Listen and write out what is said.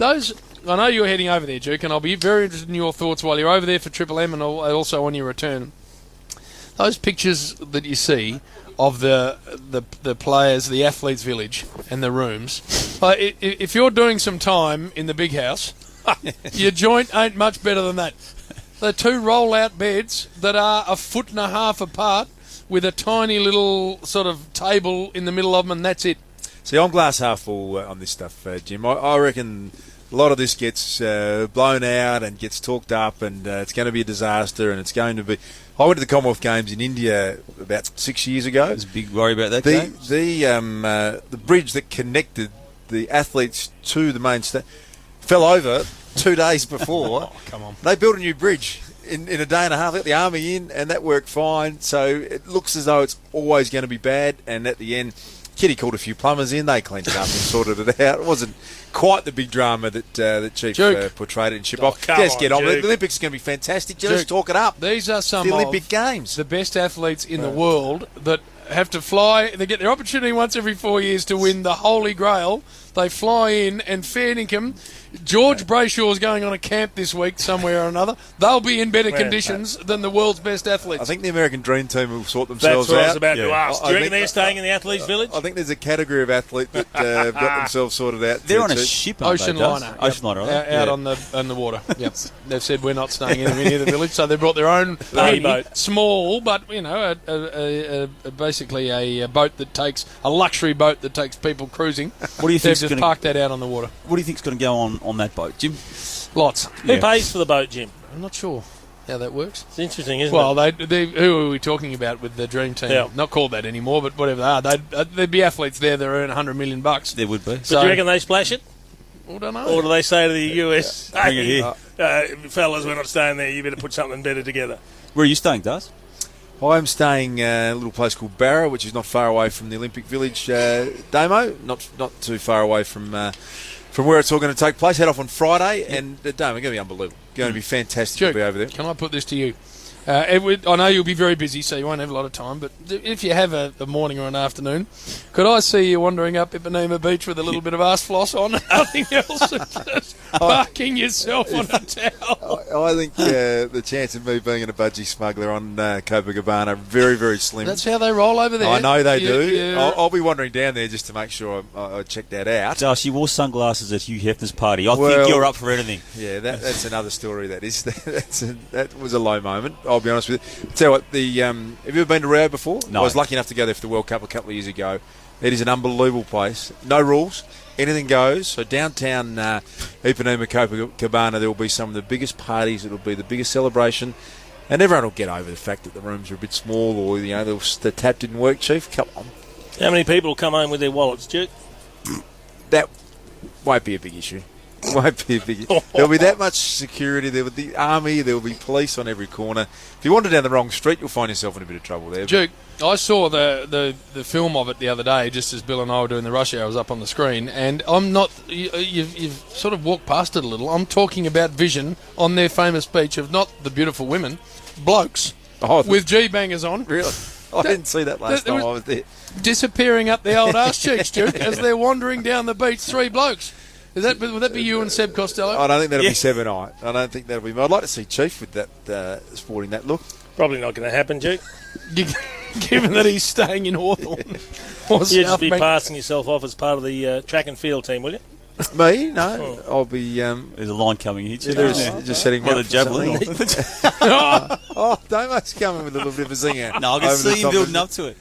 those. I know you're heading over there, Duke, and I'll be very interested in your thoughts while you're over there for Triple M and also on your return. Those pictures that you see of the players, the athletes' village, and the rooms. If you're doing some time in the big house, your joint ain't much better than that. They're 2 roll-out beds that are 1.5 feet apart with a tiny little sort of table in the middle of them, and that's it. See, I'm glass half full on this stuff, Jim. I reckon a lot of this gets blown out and gets talked up, and it's going to be a disaster, and it's going to be... I went to the Commonwealth Games in India about 6 years ago. There's a big worry about that game. The bridge that connected the athletes to the main stage fell over 2 days before. Oh, come on. They built a new bridge in a day and a half. Let the army in, and that worked fine. So it looks as though it's always going to be bad. And at the end, Kitty called a few plumbers in. They cleaned it up and sorted it out. It wasn't quite the big drama that Chief portrayed it in Ship-Off. Let's get on with it. The Olympics is going to be fantastic. Just talk it up. These are some the Olympic Games. The best athletes in the world that have to fly. They get their opportunity once every 4 years to win the Holy Grail. They fly in, and fair dinkum. George Brayshaw's going on a camp this week somewhere or another. They'll be in better conditions than the world's best athletes. I think the American Dream Team will sort themselves out. That's what I was about to ask. Do you reckon they're staying in the athletes' village? I think there's a category of athlete that have got themselves sorted out. They're on a ship, Ocean liner. Ocean liner, right? Out on the water. Yep. They've said we're not staying anywhere near the village, so they brought their own boat. Small, but basically a boat that takes a luxury boat that takes people cruising. What do you think? They've just parked that out on the water. What do you think's going to go on that boat, Jim? Lots. Who pays for the boat, Jim? I'm not sure how that works. It's interesting, isn't it? Well, who are we talking about with the Dream Team? Yeah. Not called that anymore, but whatever they are. There'd be athletes there that earn $100 million. There would be. But do you reckon they splash it? I don't know. Or do they say to the US, bring it here. Fellas, we're not staying there, you better put something better together? Where are you staying, Daz? I'm staying in a little place called Barra, which is not far away from the Olympic Village, Damo. Not too far away from where it's all going to take place. Head off on Friday, and Damo, going to be unbelievable. Going to be fantastic to be over there. Can I put this to you? Edward, I know you'll be very busy, so you won't have a lot of time, but if you have a morning or an afternoon, could I see you wandering up Ipanema Beach with a little bit of ass floss on and nothing else, and just barking yourself on a towel? I think the chance of me being a budgie smuggler on Copacabana very, very slim. That's how they roll over there. I know they do. I'll be wandering down there just to make sure I check that out. Josh, you wore sunglasses at Hugh Hefner's party. I think you're up for anything. Yeah, that's another story. That was a low moment. I'll be honest with you. Tell you what, have you ever been to Rio before? No. I was lucky enough to go there for the World Cup a couple of years ago. It is an unbelievable place. No rules. Anything goes. So downtown Ipanema, Copacabana, there will be some of the biggest parties. It will be the biggest celebration. And everyone will get over the fact that the rooms are a bit small, or the tap didn't work, Chief. Come on. How many people will come home with their wallets, Duke? That won't be a big issue. Won't be a big issue. There'll be that much security. There will be the army. There will be police on every corner. If you wander down the wrong street, you'll find yourself in a bit of trouble there. Duke, I saw the film of it the other day, just as Bill and I were doing the rush hours up on the screen, and I'm not. You've sort of walked past it a little. I'm talking about Vision on their famous beach of not the beautiful women, blokes with G-bangers on. Really? I didn't see that last time I was there. Disappearing up the old arse cheeks, Duke, as they're wandering down the beach. 3 blokes. Would that be you and Seb Costello? I don't think that'll be Seb and I. I don't think that'll be me. I'd like to see Chief with that sporting that look. Probably not going to happen, Duke. Given that he's staying in Hawthorn. You'll just be passing yourself off as part of the track and field team, will you? Me? No. I'll be... There's a line coming here. Just setting me up. The javelin. Damo's coming with a little bit of a zinger. No, I can see him building up to it.